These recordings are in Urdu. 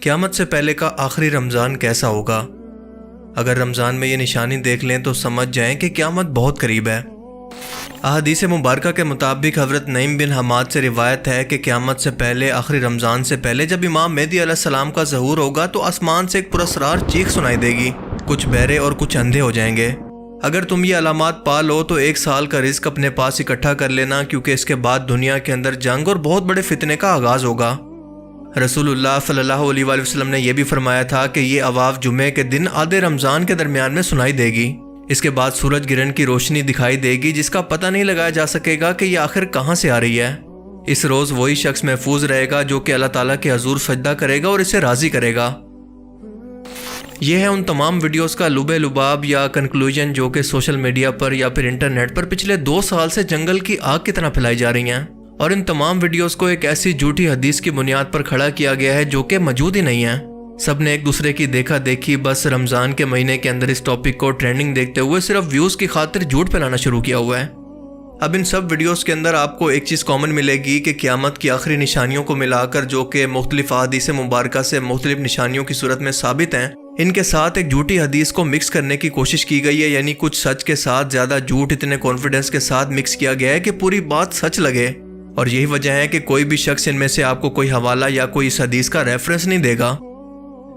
قیامت سے پہلے کا آخری رمضان کیسا ہوگا؟ اگر رمضان میں یہ نشانی دیکھ لیں تو سمجھ جائیں کہ قیامت بہت قریب ہے۔ احادیث مبارکہ کے مطابق حضرت نعیم بن حماد سے روایت ہے کہ قیامت سے پہلے آخری رمضان سے پہلے جب امام مہدی علیہ السلام کا ظہور ہوگا تو آسمان سے ایک پراسرار چیخ سنائی دے گی، کچھ بہرے اور کچھ اندھے ہو جائیں گے۔ اگر تم یہ علامات پا لو تو 1 سال کا رزق اپنے پاس اکٹھا کر لینا، کیونکہ اس کے بعد دنیا کے اندر جنگ اور بہت بڑے فتنے کا آغاز ہوگا۔ رسول اللہ صلی اللہ علیہ وآلہ وسلم نے یہ بھی فرمایا تھا کہ یہ آواز جمعے کے دن آدھے رمضان کے درمیان میں سنائی دے گی۔ اس کے بعد سورج گرہن کی روشنی دکھائی دے گی جس کا پتہ نہیں لگایا جا سکے گا کہ یہ آخر کہاں سے آ رہی ہے۔ اس روز وہی شخص محفوظ رہے گا جو کہ اللہ تعالیٰ کے حضور سجدہ کرے گا اور اسے راضی کرے گا۔ یہ ہے ان تمام ویڈیوز کا لب لباب یا کنکلوژن جو کہ سوشل میڈیا پر یا پھر انٹرنیٹ پر پچھلے 2 سال سے جنگل کی آگ کی طرح پھیلائی جا رہی ہیں، اور ان تمام ویڈیوز کو ایک ایسی جھوٹی حدیث کی بنیاد پر کھڑا کیا گیا ہے جو کہ موجود ہی نہیں ہے۔ سب نے ایک دوسرے کی دیکھا دیکھی بس رمضان کے مہینے کے اندر اس ٹاپک کو ٹرینڈنگ دیکھتے ہوئے صرف ویوز کی خاطر جھوٹ پھیلانا شروع کیا ہوا ہے۔ اب ان سب ویڈیوز کے اندر آپ کو ایک چیز کامن ملے گی کہ قیامت کی آخری نشانیوں کو ملا کر جو کہ مختلف احادیث مبارکہ سے مختلف نشانیوں کی صورت میں ثابت ہیں، ان کے ساتھ ایک جھوٹی حدیث کو مکس کرنے کی کوشش کی گئی ہے، یعنی کچھ سچ کے ساتھ زیادہ جھوٹ اتنے کانفیڈنس کے ساتھ مکس کیا گیا ہے کہ پوری بات سچ لگے، اور یہی وجہ ہے کہ کوئی بھی شخص ان میں سے آپ کو کوئی حوالہ یا کوئی اس حدیث کا ریفرنس نہیں دے گا۔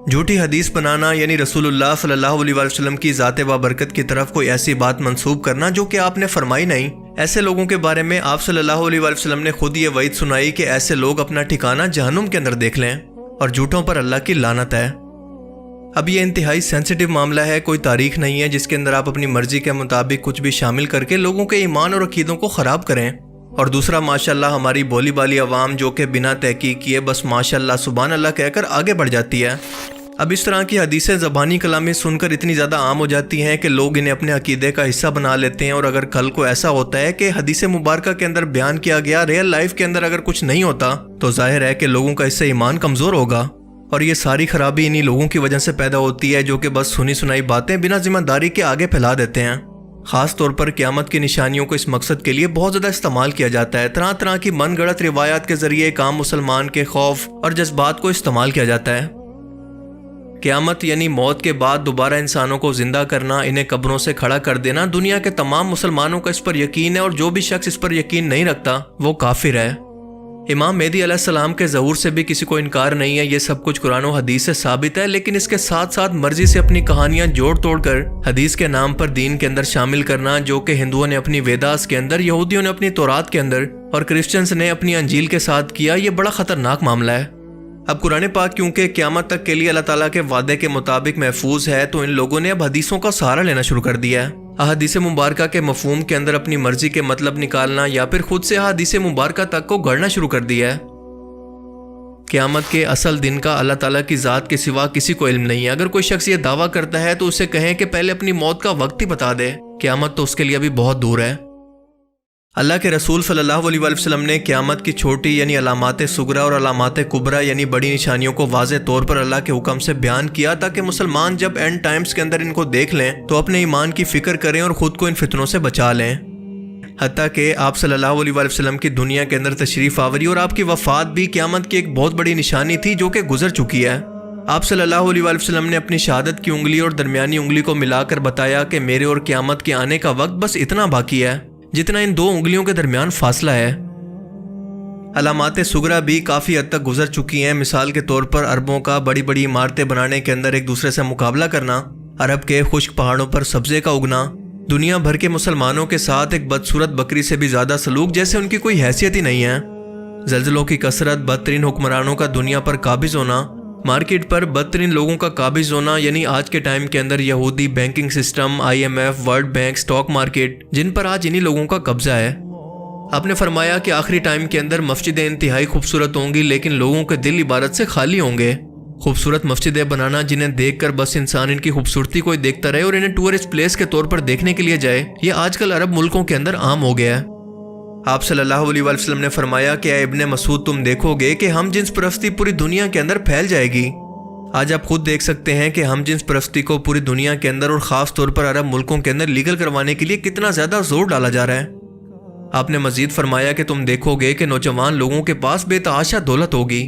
جھوٹی حدیث بنانا یعنی رسول اللہ صلی اللہ علیہ وسلم کی ذات بابرکت کی طرف کوئی ایسی بات منسوب کرنا جو کہ آپ نے فرمائی نہیں۔ ایسے لوگوں کے بارے میں آپ صلی اللہ علیہ وسلم نے خود یہ وعید سنائی کہ ایسے لوگ اپنا ٹھکانہ جہنم کے اندر دیکھ لیں، اور جھوٹوں پر اللہ کی لعنت ہے۔ اب یہ انتہائی سینسیٹیو معاملہ ہے، کوئی تاریخ نہیں ہے جس کے اندر آپ اپنی مرضی کے مطابق کچھ بھی شامل کر کے لوگوں کے ایمان اور عقیدوں کو خراب کریں۔ اور دوسرا ماشاءاللہ ہماری بولی بالی عوام جو کہ بنا تحقیق کیے بس ماشاءاللہ سبحان اللہ کہہ کر آگے بڑھ جاتی ہے۔ اب اس طرح کی حدیثیں زبانی کلامی سن کر اتنی زیادہ عام ہو جاتی ہیں کہ لوگ انہیں اپنے عقیدے کا حصہ بنا لیتے ہیں، اور اگر کل کو ایسا ہوتا ہے کہ حدیث مبارکہ کے اندر بیان کیا گیا ریئل لائف کے اندر اگر کچھ نہیں ہوتا تو ظاہر ہے کہ لوگوں کا اس سے ایمان کمزور ہوگا، اور یہ ساری خرابی انہی لوگوں کی وجہ سے پیدا ہوتی ہے جو کہ بس سنی سنائی باتیں بنا ذمہ داری کے آگے پھیلا دیتے ہیں۔ خاص طور پر قیامت کی نشانیوں کو اس مقصد کے لیے بہت زیادہ استعمال کیا جاتا ہے، طرح طرح کی من گڑت روایات کے ذریعے ایک عام مسلمان کے خوف اور جذبات کو استعمال کیا جاتا ہے۔ قیامت یعنی موت کے بعد دوبارہ انسانوں کو زندہ کرنا، انہیں قبروں سے کھڑا کر دینا، دنیا کے تمام مسلمانوں کا اس پر یقین ہے، اور جو بھی شخص اس پر یقین نہیں رکھتا وہ کافر ہے۔ امام مہدی علیہ السلام کے ظہور سے بھی کسی کو انکار نہیں ہے، یہ سب کچھ قرآن و حدیث سے ثابت ہے، لیکن اس کے ساتھ ساتھ مرضی سے اپنی کہانیاں جوڑ توڑ کر حدیث کے نام پر دین کے اندر شامل کرنا، جو کہ ہندوؤں نے اپنی ویداس کے اندر، یہودیوں نے اپنی تورات کے اندر، اور کرسچنز نے اپنی انجیل کے ساتھ کیا، یہ بڑا خطرناک معاملہ ہے۔ اب قرآن پاک کیونکہ قیامت تک کے لیے اللہ تعالیٰ کے وعدے کے مطابق محفوظ ہے، تو ان لوگوں نے اب حدیثوں کا سہارا لینا شروع کر دیا ہے۔ احادیث مبارکہ کے مفہوم کے اندر اپنی مرضی کے مطلب نکالنا یا پھر خود سے احادیث مبارکہ تک کو گڑھنا شروع کر دیا ہے۔ قیامت کے اصل دن کا اللہ تعالیٰ کی ذات کے سوا کسی کو علم نہیں ہے۔ اگر کوئی شخص یہ دعویٰ کرتا ہے تو اسے کہیں کہ پہلے اپنی موت کا وقت ہی بتا دے، قیامت تو اس کے لیے ابھی بہت دور ہے۔ اللہ کے رسول صلی اللہ علیہ وسلم نے قیامت کی چھوٹی یعنی علامات صغریٰ اور علامات کبریٰ یعنی بڑی نشانیوں کو واضح طور پر اللہ کے حکم سے بیان کیا، تاکہ مسلمان جب اینڈ ٹائمز کے اندر ان کو دیکھ لیں تو اپنے ایمان کی فکر کریں اور خود کو ان فتنوں سے بچا لیں۔ حتیٰ کہ آپ صلی اللہ علیہ وسلم کی دنیا کے اندر تشریف آوری اور آپ کی وفات بھی قیامت کی ایک بہت بڑی نشانی تھی جو کہ گزر چکی ہے۔ آپ صلی اللہ علیہ وسلم نے اپنی شہادت کی انگلی اور درمیانی انگلی کو ملا کر بتایا کہ میرے اور قیامت کے آنے کا وقت بس اتنا باقی ہے جتنا ان 2 انگلیوں کے درمیان فاصلہ ہے۔ علامات صغریٰ بھی کافی حد تک گزر چکی ہیں، مثال کے طور پر عربوں کا بڑی بڑی عمارتیں بنانے کے اندر ایک دوسرے سے مقابلہ کرنا، عرب کے خشک پہاڑوں پر سبزے کا اگنا، دنیا بھر کے مسلمانوں کے ساتھ ایک بدصورت بکری سے بھی زیادہ سلوک جیسے ان کی کوئی حیثیت ہی نہیں ہے، زلزلوں کی کثرت، بدترین حکمرانوں کا دنیا پر قابض ہونا، مارکیٹ پر بدترین لوگوں کا قابض ہونا، یعنی آج کے ٹائم کے اندر یہودی banking system, IMF، world bank, stock market, جن پر آج انہی لوگوں کا قبضہ ہے۔ آپ نے فرمایا کہ آخری ٹائم کے اندر مسجدیں انتہائی خوبصورت ہوں گی لیکن لوگوں کے دل عبادت سے خالی ہوں گے۔ خوبصورت مسجدیں بنانا جنہیں دیکھ کر بس انسان ان کی خوبصورتی کو ہی دیکھتا رہے اور انہیں ٹورسٹ پلیس کے طور پر دیکھنے کے لیے جائے، یہ آج کل عرب ملکوں کے اندر عام ہو گیا ہے۔ آپ صلی اللہ علیہ وسلم نے فرمایا کہ اے ابن مسعود، تم دیکھو گے کہ ہم جنس پرستی پوری دنیا کے اندر پھیل جائے گی۔ آج آپ خود دیکھ سکتے ہیں کہ ہم جنس پرستی کو پوری دنیا کے اندر اور خاص طور پر عرب ملکوں کے اندر لیگل کروانے کے لیے کتنا زیادہ زور ڈالا جا رہا ہے۔ آپ نے مزید فرمایا کہ تم دیکھو گے کہ نوجوان لوگوں کے پاس بے تحاشا دولت ہوگی،